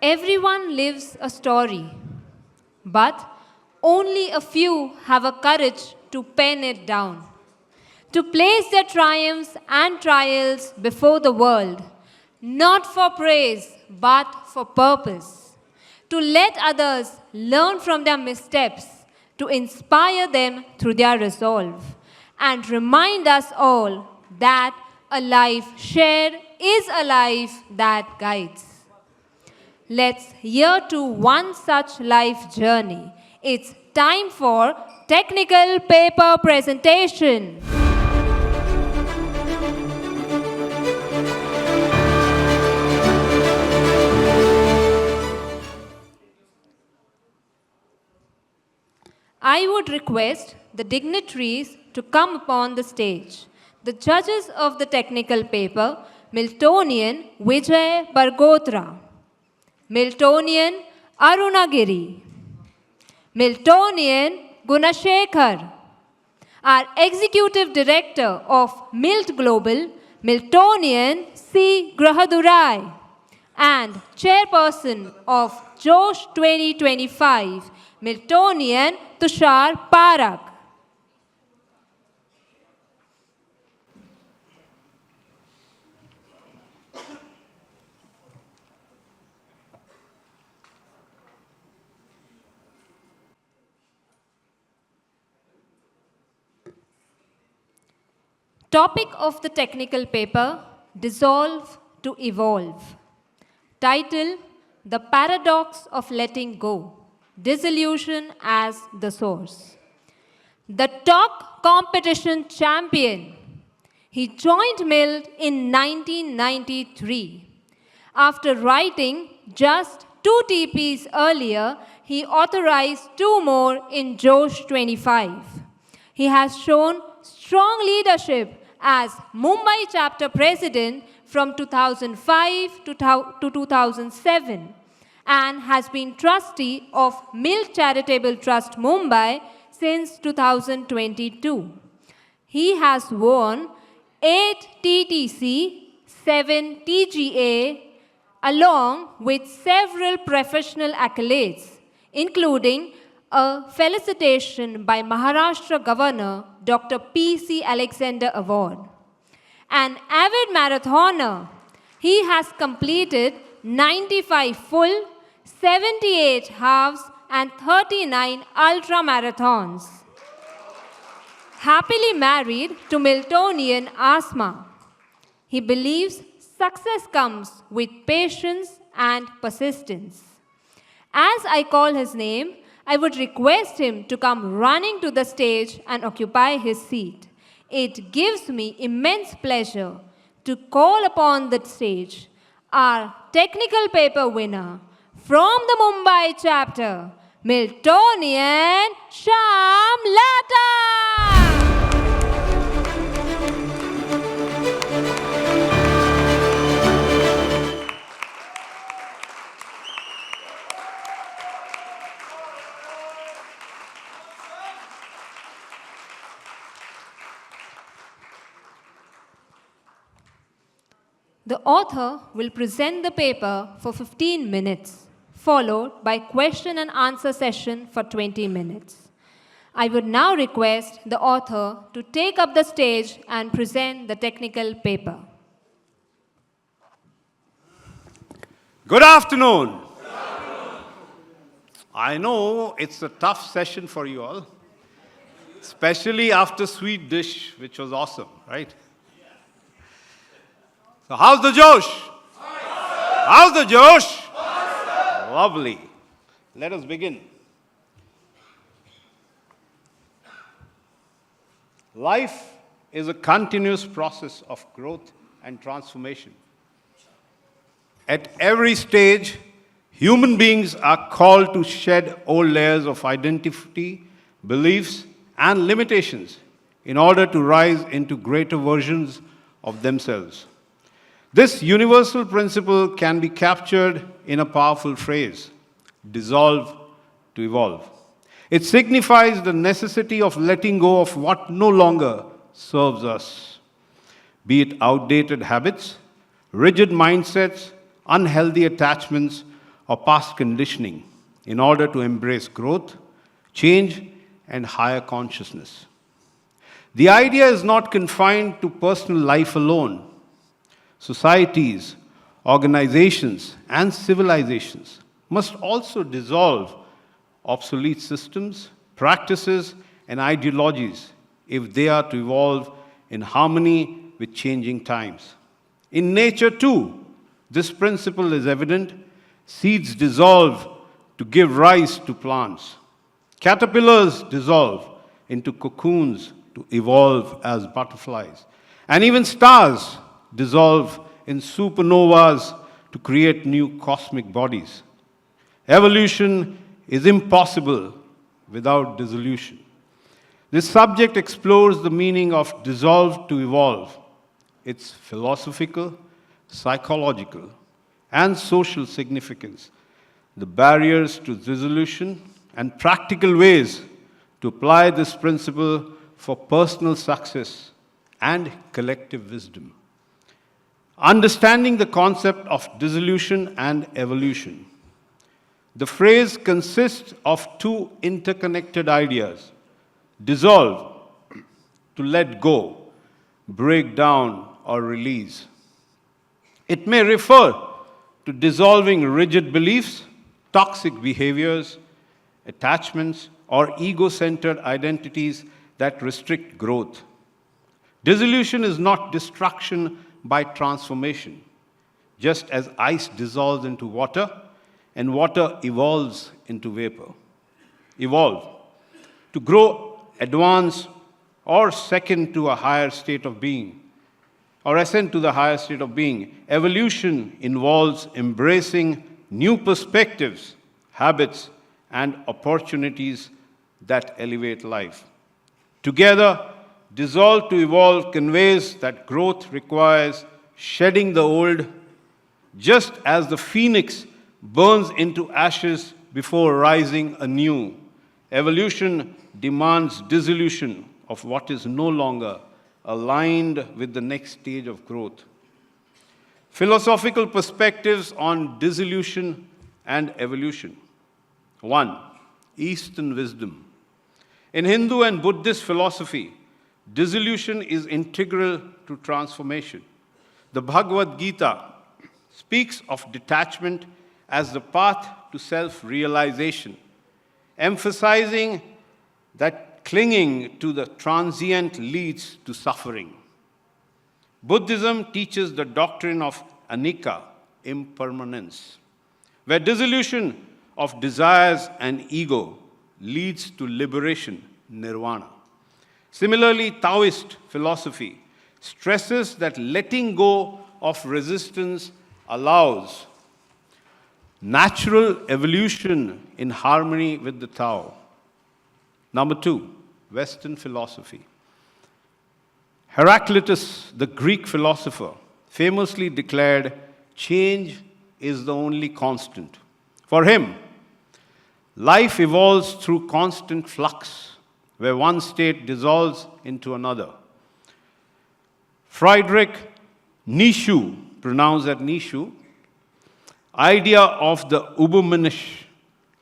Everyone lives a story, but only a few have a courage to pen it down, to place their triumphs and trials before the world, not for praise, but for purpose, to let others learn from their missteps, to inspire them through their resolve, and remind us all that a life shared is a life that guides. Let's hear to one such life journey. It's time for technical paper presentation. I would request the dignitaries to come upon the stage. The judges of the technical paper, Miltonian Vijay Bargotra, Miltonian Arunagiri, Miltonian Gunashekhar, our Executive Director of Milt Global, Miltonian C. Grahadurai, and Chairperson of Josh25, Miltonian Tushar Parak. Topic of the technical paper, Dissolve to Evolve. Title, The Paradox of Letting Go, Dissolution as the Source. The talk competition champion. He joined Milt in 1993. After writing just 2 TPs earlier, he authorized 2 more in Josh 25. He has shown strong leadership as Mumbai chapter president from 2005 to 2007 and has been trustee of Milt Charitable Trust Mumbai since 2022. He has won 8 TTC, 7 TGA, along with several professional accolades, including a felicitation by Maharashtra Governor Dr. P.C. Alexander Award. An avid marathoner, he has completed 95 full, 78 halves, and 39 ultra marathons. Happily married to Miltonian Asma. He believes success comes with patience and persistence. As I call his name, I would request him to come running to the stage and occupy his seat. It gives me immense pleasure to call upon the stage our technical paper winner from the Mumbai chapter, Miltonian Shyam Lata. The author will present the paper for 15 minutes, followed by question and answer session for 20 minutes. I would now request the author to take up the stage and present the technical paper. Good afternoon. Good afternoon. I know it's a tough session for you all, especially after Sweet Dish, which was awesome, right? So how's the Josh? How's the Josh? Lovely. Let us begin. Life is a continuous process of growth and transformation. At every stage, human beings are called to shed old layers of identity, beliefs, and limitations in order to rise into greater versions of themselves. This universal principle can be captured in a powerful phrase, dissolve to evolve. It signifies the necessity of letting go of what no longer serves us, be it outdated habits, rigid mindsets, unhealthy attachments, or past conditioning in order to embrace growth, change, and higher consciousness. The idea is not confined to personal life alone. Societies, organizations, and civilizations must also dissolve obsolete systems, practices, and ideologies if they are to evolve in harmony with changing times. In nature, too, this principle is evident. Seeds dissolve to give rise to plants. Caterpillars dissolve into cocoons to evolve as butterflies. And even stars dissolve in supernovas to create new cosmic bodies. Evolution is impossible without dissolution. This subject explores the meaning of dissolve to evolve, its philosophical, psychological, and social significance, the barriers to dissolution, and practical ways to apply this principle for personal success and collective wisdom. Understanding the concept of dissolution and evolution. The phrase consists of two interconnected ideas: dissolve, to let go, break down, or release. It may refer to dissolving rigid beliefs, toxic behaviors, attachments, or ego-centered identities that restrict growth. Dissolution is not destruction by transformation, just as ice dissolves into water and water evolves into vapor. Evolve, to grow, advance, or second to a higher state of being, or ascend to the higher state of being. Evolution involves embracing new perspectives, habits, and opportunities that elevate life. Together, dissolve to evolve conveys that growth requires shedding the old, just as the phoenix burns into ashes before rising anew. Evolution demands dissolution of what is no longer aligned with the next stage of growth. Philosophical perspectives on dissolution and evolution. 1. Eastern wisdom. In Hindu and Buddhist philosophy, dissolution is integral to transformation. The Bhagavad Gita speaks of detachment as the path to self-realization, emphasizing that clinging to the transient leads to suffering. Buddhism teaches the doctrine of anicca, impermanence, where dissolution of desires and ego leads to liberation, nirvana. Similarly, Taoist philosophy stresses that letting go of resistance allows natural evolution in harmony with the Tao. Number 2, Western philosophy. Heraclitus, the Greek philosopher, famously declared, "Change is the only constant." For him, life evolves through constant flux, where one state dissolves into another. Friedrich Nietzsche, pronounced as Nietzsche, idea of the Übermensch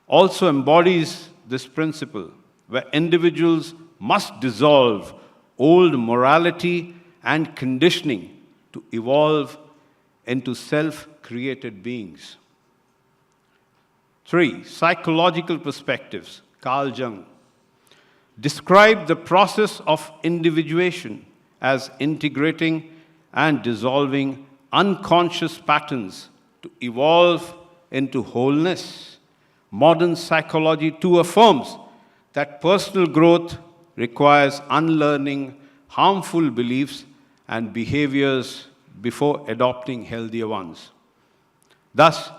also embodies this principle, where individuals must dissolve old morality and conditioning to evolve into self-created beings. 3. Psychological perspectives. Carl Jung described the process of individuation as integrating and dissolving unconscious patterns to evolve into wholeness. Modern psychology too affirms that personal growth requires unlearning harmful beliefs and behaviors before adopting healthier ones. Thus,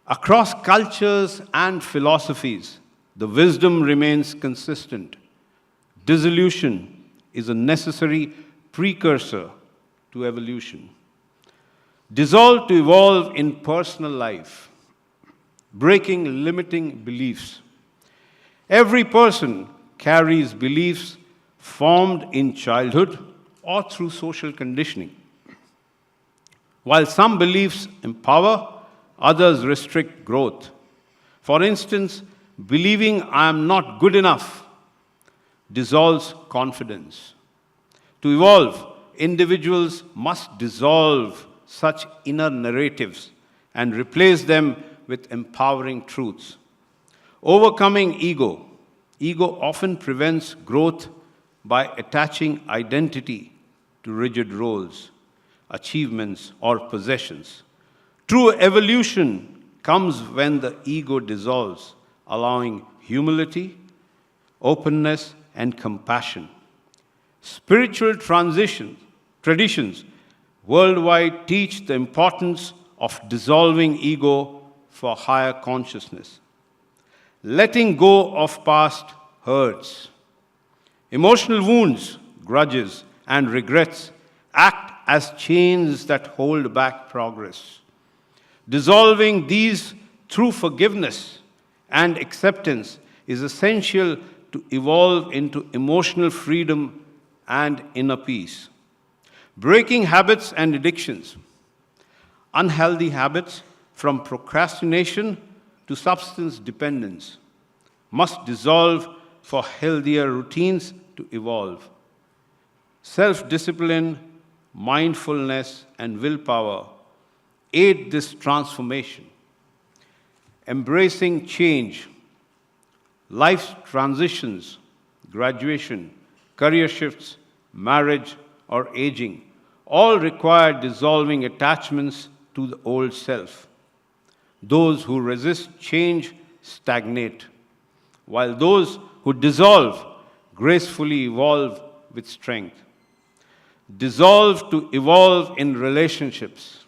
across cultures and philosophies, the wisdom remains consistent. Dissolution is a necessary precursor to evolution. Dissolve to evolve in personal life, breaking limiting beliefs. Every person carries beliefs formed in childhood or through social conditioning. While some beliefs empower, Others restrict growth. For instance, believing I am not good enough dissolves confidence. To evolve, individuals must dissolve such inner narratives and replace them with empowering truths. Overcoming ego. Ego often prevents growth by attaching identity to rigid roles, achievements, or possessions. True evolution comes when the ego dissolves, allowing humility, openness, and compassion. Spiritual traditions worldwide teach the importance of dissolving ego for higher consciousness. Letting go of past hurts. Emotional wounds, grudges, and regrets act as chains that hold back progress. Dissolving these through forgiveness and acceptance is essential to evolve into emotional freedom and inner peace. Breaking habits and addictions. Unhealthy habits, from procrastination to substance dependence, must dissolve for healthier routines to evolve. Self-discipline, mindfulness, and willpower aid this transformation. Embracing change, life's transitions, graduation, career shifts, marriage, or aging, all require dissolving attachments to the old self. Those who resist change stagnate, while those who dissolve gracefully evolve with strength. Dissolve to evolve in relationships.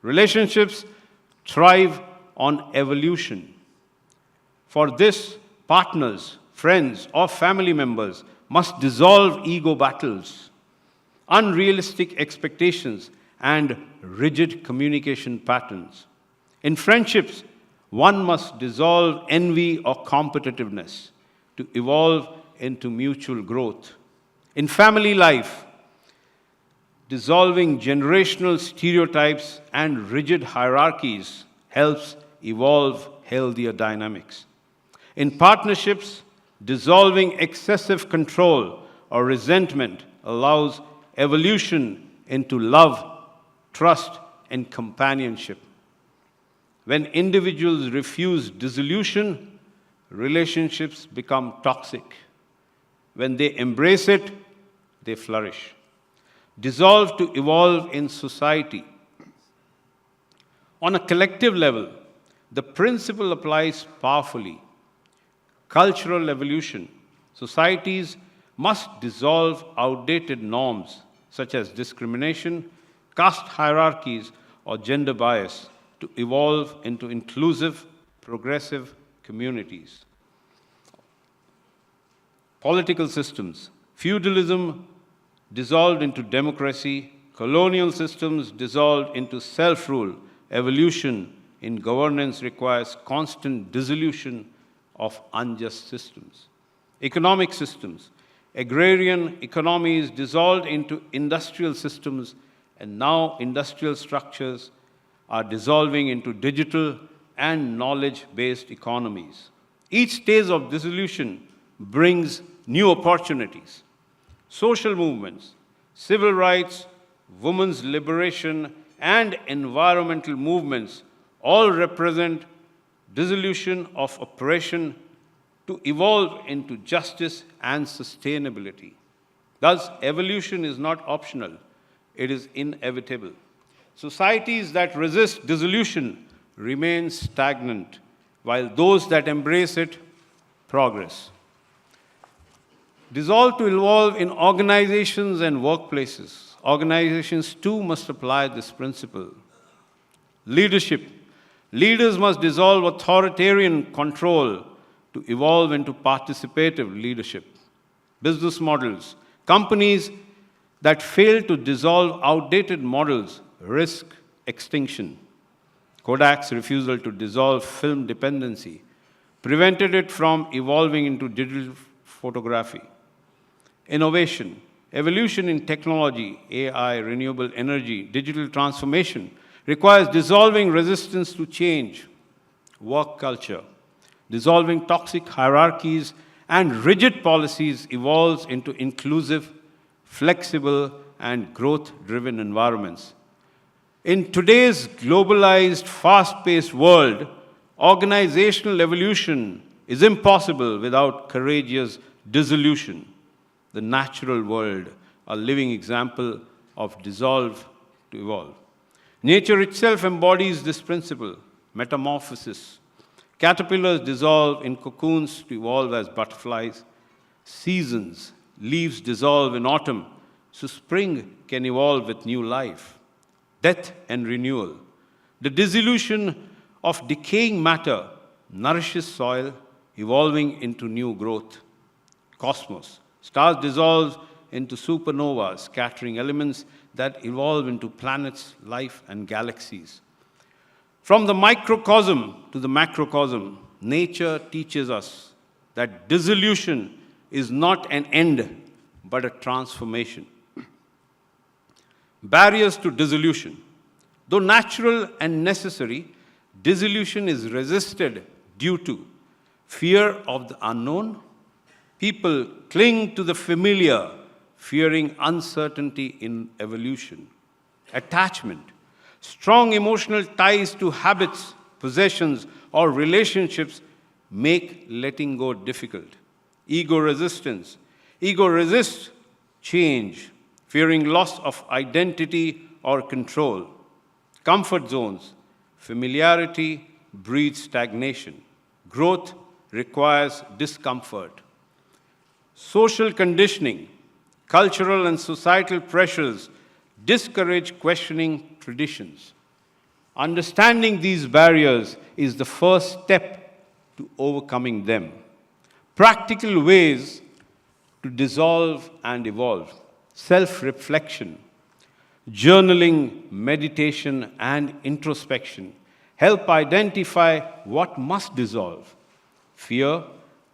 Relationships thrive on evolution. For this, partners, friends, or family members must dissolve ego battles, unrealistic expectations, and rigid communication patterns. In friendships, one must dissolve envy or competitiveness to evolve into mutual growth. In family life, dissolving generational stereotypes and rigid hierarchies helps evolve healthier dynamics. In partnerships, dissolving excessive control or resentment allows evolution into love, trust, and companionship. When individuals refuse dissolution, relationships become toxic. When they embrace it, they flourish. Dissolve to evolve in society. On a collective level, the principle applies powerfully. Cultural evolution. Societies must dissolve outdated norms such as discrimination, caste hierarchies, or gender bias to evolve into inclusive, progressive communities. Political systems. Feudalism dissolved into democracy, colonial systems dissolved into self-rule. Evolution in governance requires constant dissolution of unjust systems. Economic systems. Agrarian economies dissolved into industrial systems, and now industrial structures are dissolving into digital and knowledge-based economies. Each stage of dissolution brings new opportunities. Social movements, civil rights, women's liberation, and environmental movements all represent dissolution of oppression to evolve into justice and sustainability. Thus, evolution is not optional, it is inevitable. Societies that resist dissolution remain stagnant, while those that embrace it progress. Dissolve to evolve in organizations and workplaces. Organizations too must apply this principle. Leadership. Leaders must dissolve authoritarian control to evolve into participative leadership. Business models. Companies that fail to dissolve outdated models risk extinction. Kodak's refusal to dissolve film dependency prevented it from evolving into digital photography. Innovation. Evolution in technology, AI, renewable energy, digital transformation requires dissolving resistance to change, work culture. Dissolving toxic hierarchies and rigid policies evolves into inclusive, flexible, and growth-driven environments. In today's globalized, fast-paced world, organizational evolution is impossible without courageous dissolution. The natural world, a living example of dissolve to evolve. Nature itself embodies this principle, metamorphosis. Caterpillars dissolve in cocoons to evolve as butterflies. Seasons, leaves dissolve in autumn, so spring can evolve with new life. Death and renewal. The dissolution of decaying matter nourishes soil, evolving into new growth. Cosmos. Stars dissolve into supernovas, scattering elements that evolve into planets, life, and galaxies. From the microcosm to the macrocosm, nature teaches us that dissolution is not an end, but a transformation. Barriers to dissolution. Though natural and necessary, dissolution is resisted due to fear of the unknown. People cling to the familiar, fearing uncertainty in evolution. Attachment. Strong emotional ties to habits, possessions, or relationships make letting go difficult. Ego resistance. Ego resists change, fearing loss of identity or control. Comfort zones. Familiarity breeds stagnation. Growth requires discomfort. Social conditioning, cultural and societal pressures discourage questioning traditions. Understanding these barriers is the first step to overcoming them. Practical ways to dissolve and evolve. Self-reflection, journaling, meditation, and introspection help identify what must dissolve. Fear,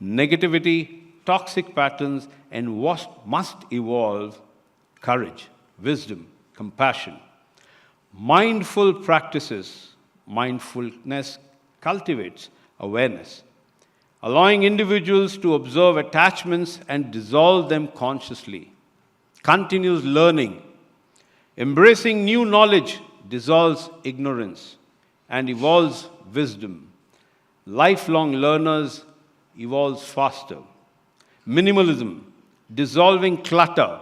negativity, toxic patterns, and what must evolve. Courage, wisdom, compassion. Mindful practices, mindfulness cultivates awareness, allowing individuals to observe attachments and dissolve them consciously. Continuous learning, embracing new knowledge dissolves ignorance and evolves wisdom. Lifelong learners evolve faster. Minimalism, dissolving clutter,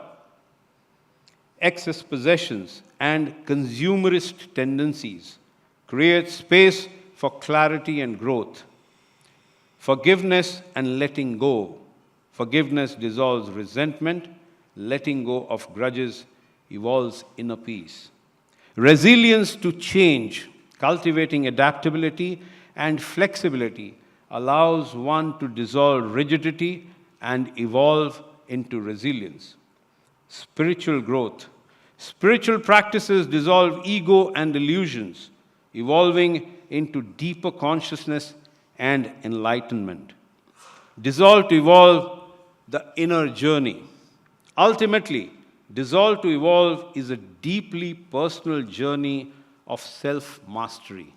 excess possessions, and consumerist tendencies create space for clarity and growth. Forgiveness and letting go. Forgiveness dissolves resentment. Letting go of grudges evolves inner peace. Resilience to change, cultivating adaptability and flexibility allows one to dissolve rigidity and evolve into resilience. Spiritual growth. Spiritual practices dissolve ego and illusions, evolving into deeper consciousness and enlightenment. Dissolve to evolve the inner journey. Ultimately, dissolve to evolve is a deeply personal journey of self-mastery.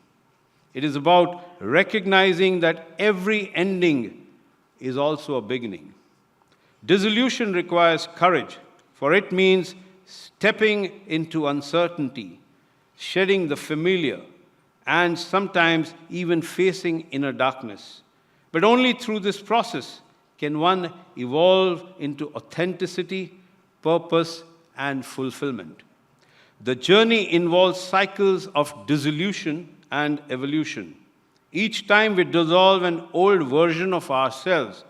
It is about recognizing that every ending is also a beginning. Dissolution requires courage, for it means stepping into uncertainty, shedding the familiar, and sometimes even facing inner darkness. But only through this process can one evolve into authenticity, purpose, and fulfillment. The journey involves cycles of dissolution and evolution. Each time we dissolve an old version of ourselves,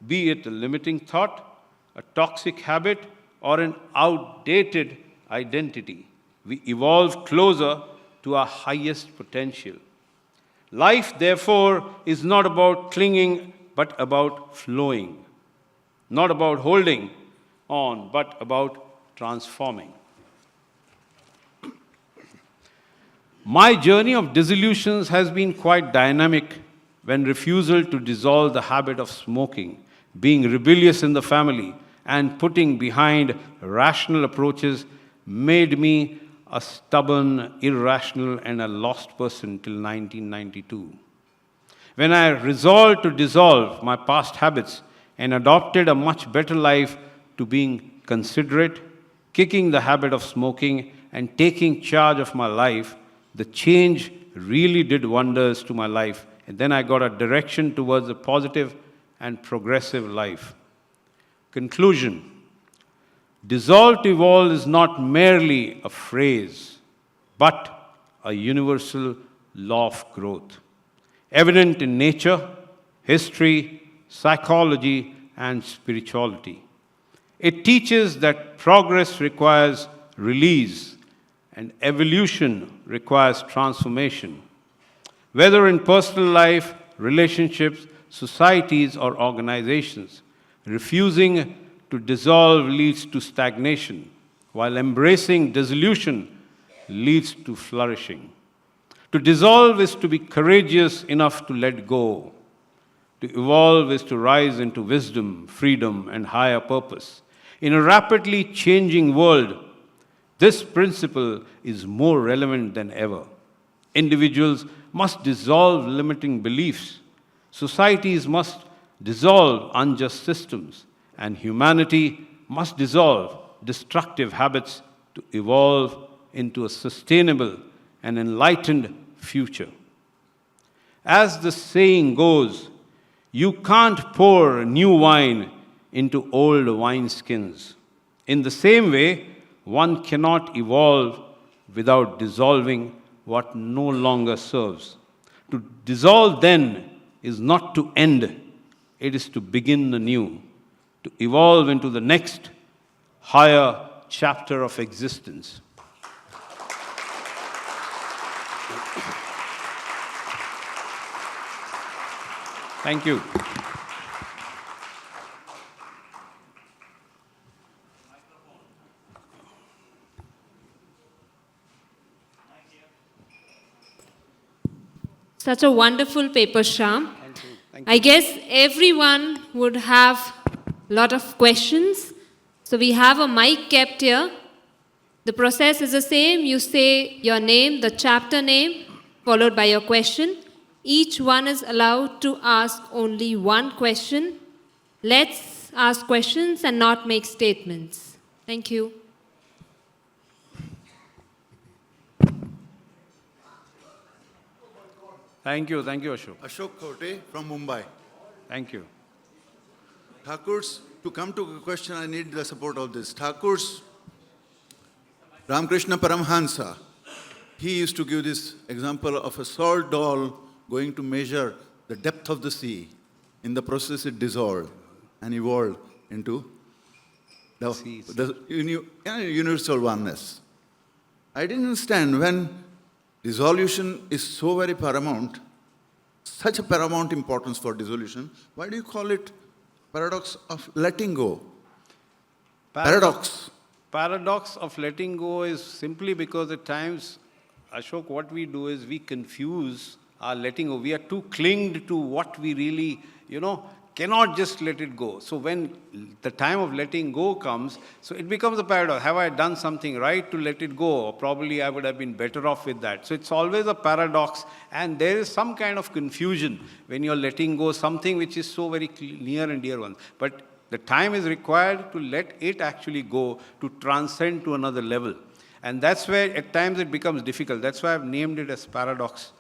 be it a limiting thought, a toxic habit, or an outdated identity, we evolve closer to our highest potential. Life, therefore, is not about clinging, but about flowing. Not about holding on, but about transforming. My journey of dissolutions has been quite dynamic when refusal to dissolve the habit of smoking, being rebellious in the family, and putting behind rational approaches made me a stubborn, irrational, and a lost person till 1992. When I resolved to dissolve my past habits and adopted a much better life to being considerate, kicking the habit of smoking, and taking charge of my life, the change really did wonders to my life. And then I got a direction towards a positive and progressive life. Conclusion. Dissolve to evolve is not merely a phrase, but a universal law of growth, evident in nature, history, psychology, and spirituality. It teaches that progress requires release and evolution requires transformation. Whether in personal life, relationships, societies, or organizations, refusing to dissolve leads to stagnation, while embracing dissolution leads to flourishing. To dissolve is to be courageous enough to let go. To evolve is to rise into wisdom, freedom, and higher purpose. In a rapidly changing world, this principle is more relevant than ever. Individuals must dissolve limiting beliefs. Societies must dissolve unjust systems. And humanity must dissolve destructive habits to evolve into a sustainable and enlightened future. As the saying goes, you can't pour new wine into old wineskins. In the same way, one cannot evolve without dissolving what no longer serves. To dissolve, then, is not to end, it is to begin anew, to evolve into the next higher chapter of existence. Thank you. Such a wonderful paper, Shyam. Thank you. I guess everyone would have a lot of questions. So we have a mic kept here. The process is the same. You say your name, the chapter name, followed by your question. Each one is allowed to ask only one question. Let's ask questions and not make statements. Thank you. Thank you, Ashok. Ashok Khote from Mumbai. Thank you. Thakur's, to come to a question, I need the support of this. Thakur's Ramakrishna Paramhansa, he used to give this example of a salt doll going to measure the depth of the sea. In the process, it dissolved and evolved into the universal oneness. I didn't understand when dissolution is so very paramount, such a paramount importance for dissolution, why do you call it paradox of letting go? Paradox. Paradox of letting go is simply because at times, Ashok, what we do is we confuse our letting go. We are too clinged to what we really, cannot just let it go. So when the time of letting go comes, so it becomes a paradox. Have I done something right to let it go? Or probably I would have been better off with that. So it's always a paradox, and there is some kind of confusion when you're letting go something which is so very near and dear one. But the time is required to let it actually go, to transcend to another level. And that's where at times it becomes difficult. That's why I've named it as paradox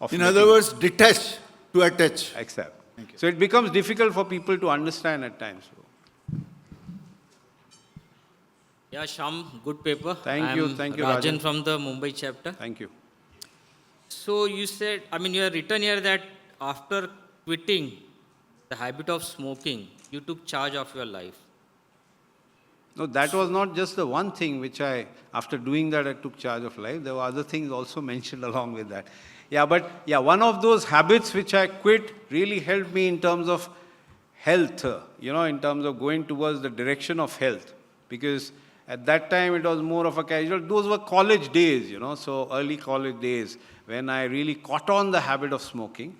of In letting other go. words, detach to attach. Accept. So it becomes difficult for people to understand at times. Yeah, Sham, good paper. Thank you, Rajan from the Mumbai chapter. Thank you. So you said, you have written here that after quitting the habit of smoking, you took charge of your life. No, that was not just the one thing which after doing that, I took charge of life. There were other things also mentioned along with that. One of those habits which I quit really helped me in terms of health, in terms of going towards the direction of health. Because at that time, it was more of a casual. Those were college days, so early college days when I really caught on the habit of smoking,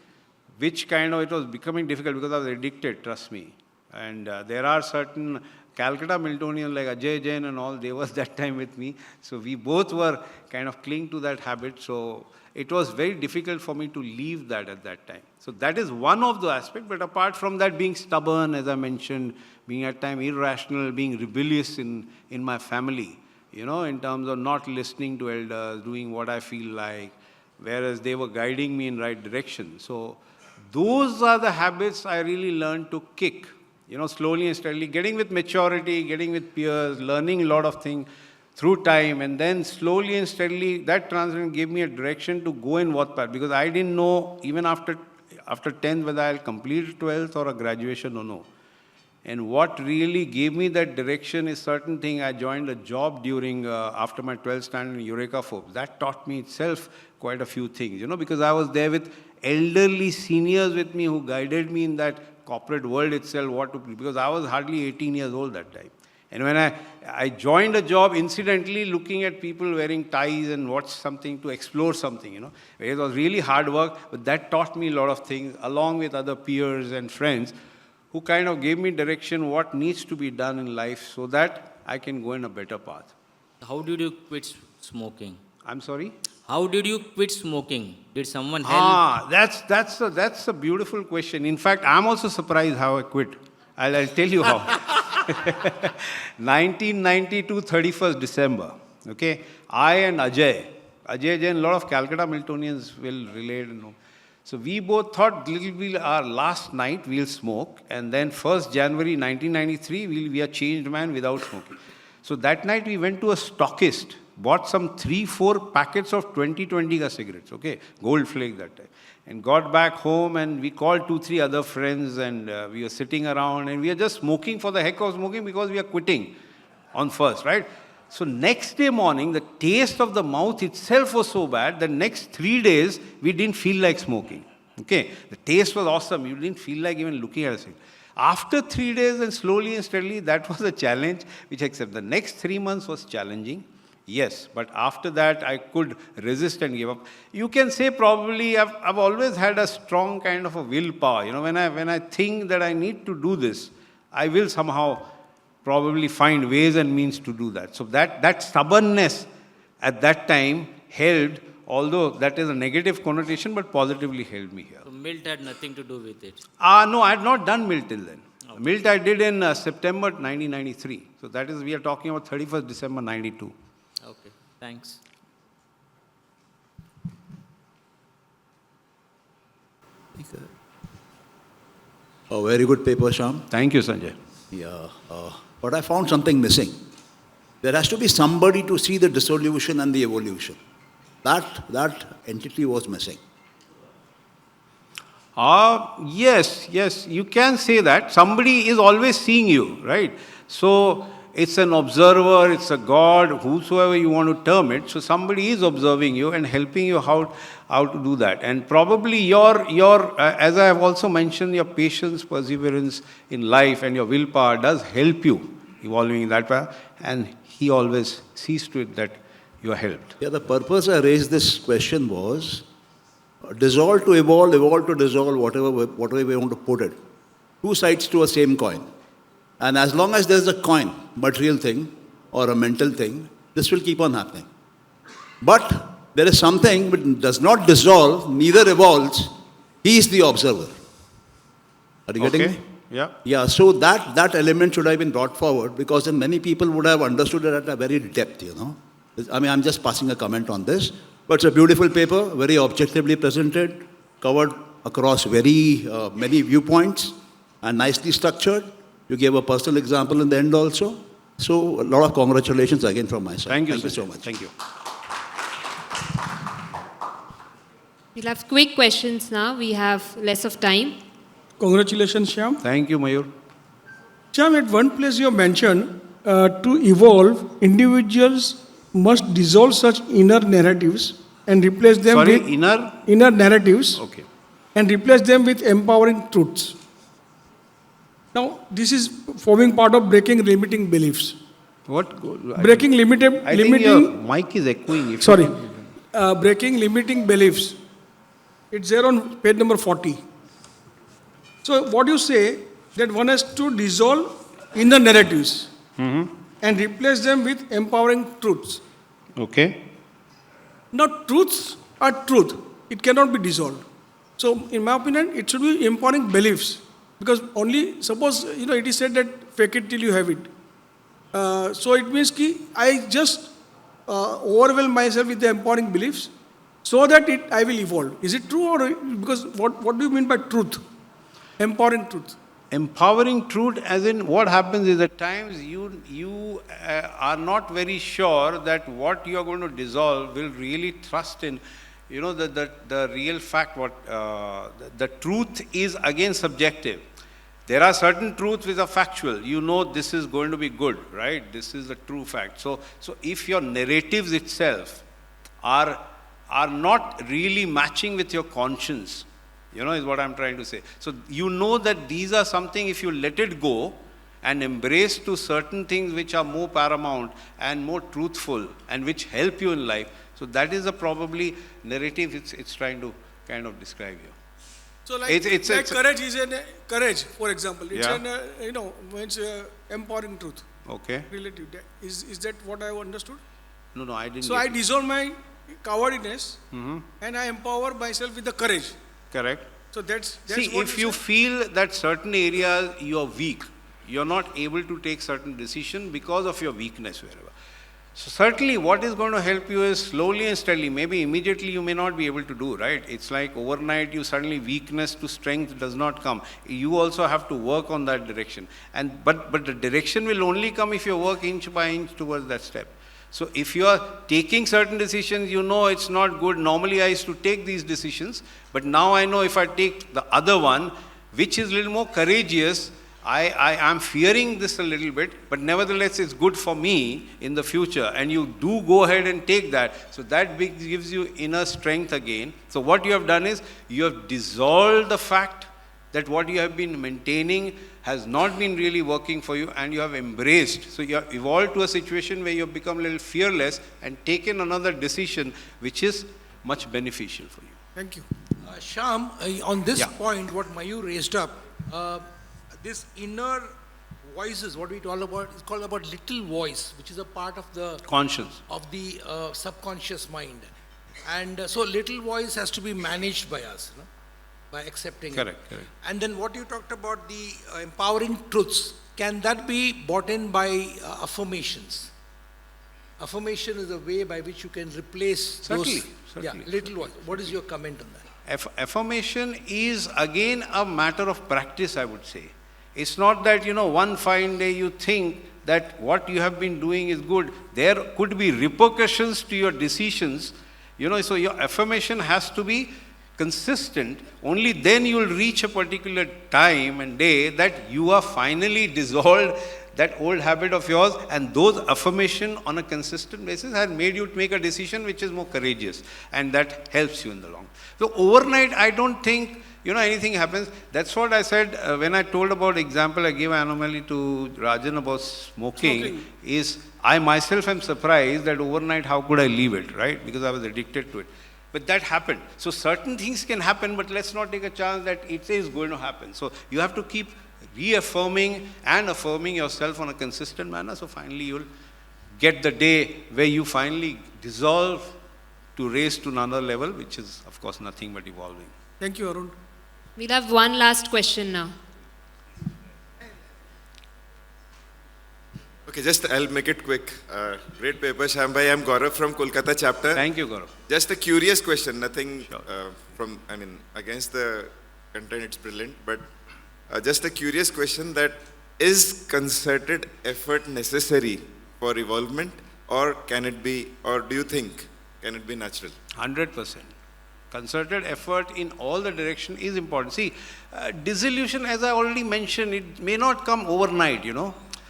which it was becoming difficult because I was addicted, trust me. And there are certain Calcutta Miltonians like Ajay Jain and all, they was that time with me. So we both were kind of clinging to that habit. So it was very difficult for me to leave that at that time. So that is one of the aspects. But apart from that, being stubborn, as I mentioned, being at times irrational, being rebellious in my family, in terms of not listening to elders, doing what I feel like, whereas they were guiding me in right direction. So those are the habits I really learned to kick, slowly and steadily, getting with maturity, getting with peers, learning a lot of things through time, and then slowly and steadily, that transition gave me a direction to go in what path, because I didn't know, even after 10th, whether I'll complete 12th or a graduation or no. And what really gave me that direction is certain thing. I joined a job during, after my 12th standard in Eureka Forbes. That taught me itself quite a few things, because I was there with elderly seniors with me who guided me in that corporate world itself, because I was hardly 18 years old that time. And when I joined a job, incidentally looking at people wearing ties and watch something to explore something, it was really hard work, but that taught me a lot of things, along with other peers and friends who kind of gave me direction what needs to be done in life so that I can go in a better path. How did you quit smoking? I'm sorry? How did you quit smoking? Did someone help? That's a beautiful question. In fact, I'm also surprised how I quit. I'll tell you how. 1992, 31st December. Okay, I and Ajay Jain, a lot of Calcutta Miltonians will relate. So we both thought little will our last night we'll smoke, and then 1st January 1993 we'll be a changed man without smoking. So that night we went to a stockist, bought some 3-4 packets of 20 cigarettes, okay, Gold Flake that time, and got back home, and we called 2-3 other friends, and we were sitting around, and we are just smoking for the heck of smoking because we are quitting on 1st, right? So next day morning, the taste of the mouth itself was so bad that next 3 days, we didn't feel like smoking. Okay, the taste was awesome. You didn't feel like even looking at a cigarette. After 3 days and slowly and steadily, that was a challenge, which except the next 3 months was challenging. Yes, but after that, I could resist and give up. You can say probably I've always had a strong kind of a willpower. When I think that I need to do this, I will somehow probably find ways and means to do that. So that stubbornness at that time helped, although that is a negative connotation, but positively helped me here. So Milt had nothing to do with it. No, I had not done Milt till then. Okay. Milt I did in September 1993. So that is, we are talking about 31st December 92. Okay, thanks. A very good paper, Shyam. Thank you, Sanjay. Yeah, but I found something missing. There has to be somebody to see the dissolution and the evolution. That entity was missing. Yes, you can say that. Somebody is always seeing you, right? So it's an observer, it's a God, whosoever you want to term it. So somebody is observing you and helping you how to do that. And probably your as I have also mentioned, your patience, perseverance in life and your willpower does help you evolving in that path. And he always sees to it that you are helped. Yeah, the purpose I raised this question was dissolve to evolve, evolve to dissolve, whatever we want to put it. Two sides to a same coin. And as long as there's a coin, material thing or a mental thing, this will keep on happening. But there is something which does not dissolve, neither evolves. He is the observer. Are you getting me? Yeah. Yeah, so that element should have been brought forward, because then many people would have understood it at a very depth, I mean, I'm just passing a comment on this, but it's a beautiful paper, very objectively presented, covered across very many viewpoints, and nicely structured. You gave a personal example in the end also. So a lot of congratulations again from my side. Thank you so much. Thank you. We'll have quick questions now. We have less of time. Congratulations, Shyam. Thank you, Mayur. Shyam, at one place you have mentioned to evolve, individuals must dissolve such inner narratives and replace them with inner narratives. Okay. And replace them with empowering truths. Now, this is forming part of breaking limiting beliefs. What? Breaking limiting. I think your mic is echoing. Sorry. Breaking limiting beliefs. It's there on page number 40. So what you say that one has to dissolve inner narratives and replace them with empowering truths. Okay. Now, truths are truth. It cannot be dissolved. So, in my opinion, it should be empowering beliefs. Because only, suppose, it is said that fake it till you have it. So, it means ki I just overwhelm myself with the empowering beliefs so that I will evolve. Is it true or, because what do you mean by truth? Empowering truth. Empowering truth, as in what happens is at times you are not very sure that what you are going to dissolve will really trust in, the real fact. The truth is again subjective. There are certain truths which are factual. You know this is going to be good, right? This is the true fact. So if your narratives itself are not really matching with your conscience, is what I'm trying to say. So you know that these are something, if you let it go and embrace to certain things which are more paramount and more truthful and which help you in life. So that is a probably narrative it's trying to kind of describe you. So it's courage is courage, for example. It's means empowering truth. Okay. Relative. Is that what I have understood? No, I didn't. So I dissolve my cowardliness and I empower myself with the courage. Correct. So that's See, what if you feel that certain areas you are weak, you are not able to take certain decision because of your weakness wherever. So certainly what is going to help you is slowly and steadily. Maybe immediately you may not be able to do, right? It's like overnight you suddenly weakness to strength does not come. You also have to work on that direction. But the direction will only come if you work inch by inch towards that step. So if you are taking certain decisions, it's not good. Normally I used to take these decisions, but now I know if I take the other one, which is a little more courageous, I am fearing this a little bit, but nevertheless it's good for me in the future. And you do go ahead and take that. So that gives you inner strength again. So what you have done is you have dissolved the fact that what you have been maintaining has not been really working for you, and you have embraced. So you have evolved to a situation where you have become a little fearless and taken another decision which is much beneficial for you. Thank you. Shyam, on this point, what Mayur raised up, this inner voices, what we talk about, is called about little voice, which is a part of the conscience, of the subconscious mind. And so little voice has to be managed by us, by accepting it. Correct. And then what you talked about, the empowering truths, can that be brought in by affirmations? Affirmation is a way by which you can replace Certainly. little voice. What is your comment on that? Affirmation is again a matter of practice, I would say. It's not that, one fine day you think that what you have been doing is good. There could be repercussions to your decisions, so your affirmation has to be consistent. Only then you will reach a particular time and day that you are finally dissolved that old habit of yours, and those affirmation on a consistent basis has made you make a decision which is more courageous, and that helps you in the long. So overnight, I don't think anything happens. That's what I said when I told about example I gave anomaly to Rajan about smoking. Is I myself am surprised that overnight how could I leave it, right? Because I was addicted to it. But that happened. So certain things can happen, but let's not take a chance that it is going to happen. So you have to keep reaffirming and affirming yourself on a consistent manner. So finally you'll get the day where you finally dissolve to raise to another level, which is of course nothing but evolving. Thank you, Arun. We'll have one last question now. Okay, I'll make it quick. Great paper, Shyam bhai. I'm Gaurav from Kolkata chapter. Thank you, Gaurav. Just a curious question, nothing against the content, it's brilliant, but just a curious question that is concerted effort necessary for evolvement, or can it be, or do you think, can it be natural? 100%. Concerted effort in all the direction is important. See, dissolution, as I already mentioned, it may not come overnight,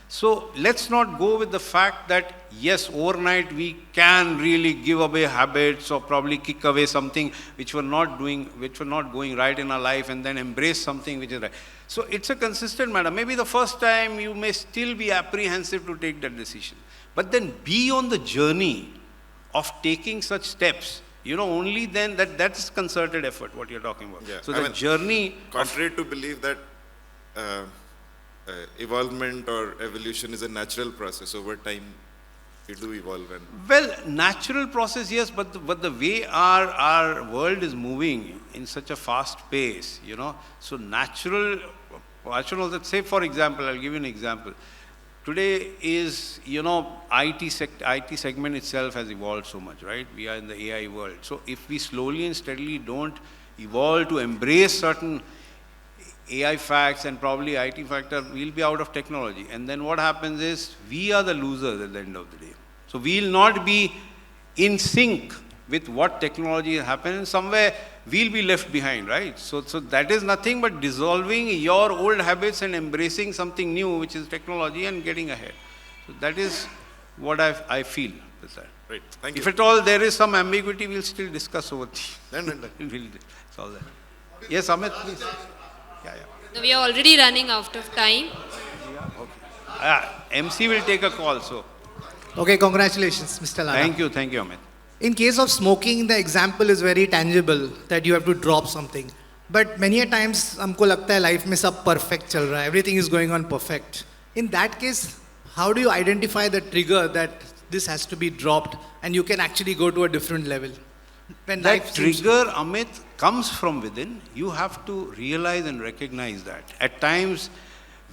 So let's not go with the fact that, yes, overnight we can really give away habits or probably kick away something which we're not going right in our life, and then embrace something which is right. So it's a consistent matter. Maybe the first time you may still be apprehensive to take that decision. But then be on the journey of taking such steps. Only then that's concerted effort, what you're talking about. Yeah. So the journey... Contrary to believe that evolvement or evolution is a natural process. Over time, we do evolve. And Well, natural process, yes, but the way our world is moving in such a fast pace, so natural, say for example, I'll give you an example. Today is, IT segment itself has evolved so much, right? We are in the AI world. So if we slowly and steadily don't evolve to embrace certain AI facts and probably IT factor, we'll be out of technology. And then what happens is, we are the losers at the end of the day. So we'll not be in sync with what technology happens. Somewhere we'll be left behind, right? So that is nothing but dissolving your old habits and embracing something new, which is technology, and getting ahead. So that is what I feel with that. right, thank you. If at all there is some ambiguity, we'll still discuss over Done. We'll solve that. Yes, Amit, please. Yeah. No, we are already running out of time. MC will take a call, so Okay, congratulations, Mr. Lala. thank you, Amit. In case of smoking, the example is very tangible that you have to drop something. But many a times, हमको लगता है life में सब perfect चल रहा है, everything is going on perfect. In that case, how do you identify the trigger that this has to be dropped and you can actually go to a different level? When That life seems- trigger, Amit, comes from within. You have to realize and recognize that. At times,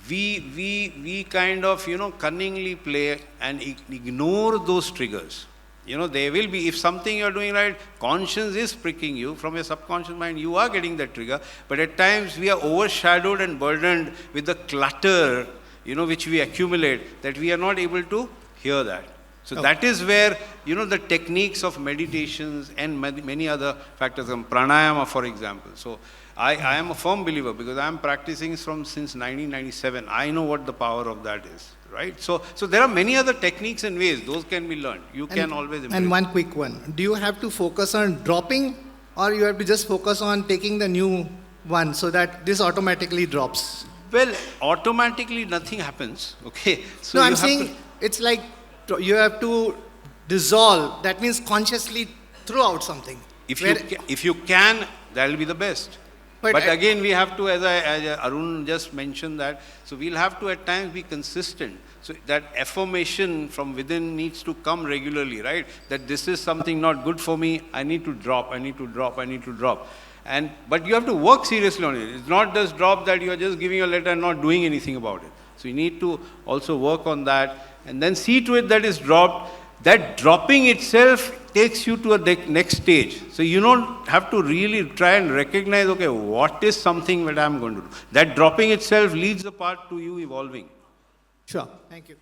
we kind of, cunningly play and ignore those triggers. There will be, if something you're doing right, conscience is pricking you from your subconscious mind, you are getting that trigger. But at times, we are overshadowed and burdened with the clutter, which we accumulate, that we are not able to hear that. So that is where, the techniques of meditations and many other factors, pranayama, for example. So I am a firm believer because I am practicing since 1997. I know what the power of that is, right? So there are many other techniques and ways. Those can be learned. You can always embrace. And one quick one. Do you have to focus on dropping or you have to just focus on taking the new one so that this automatically drops? Well, automatically nothing happens, okay? So No, you I'm have saying it's like you have to dissolve. That means consciously throw out something. If Where- you can, that will be the best. But But at- again, we have to, as Arun just mentioned that, so we'll have to at times be consistent. So that affirmation from within needs to come regularly, right? That this is something not good for me, I need to drop, I need to drop, I need to drop. But you have to work seriously on it. It's not just drop that you're just giving a letter and not doing anything about it. So you need to also work on that and then see to it that it's dropped. That dropping itself takes you to a next stage. So you don't have to really try and recognize, okay, what is something that I'm going to do. That dropping itself leads the path to you evolving. Sure. Thank you.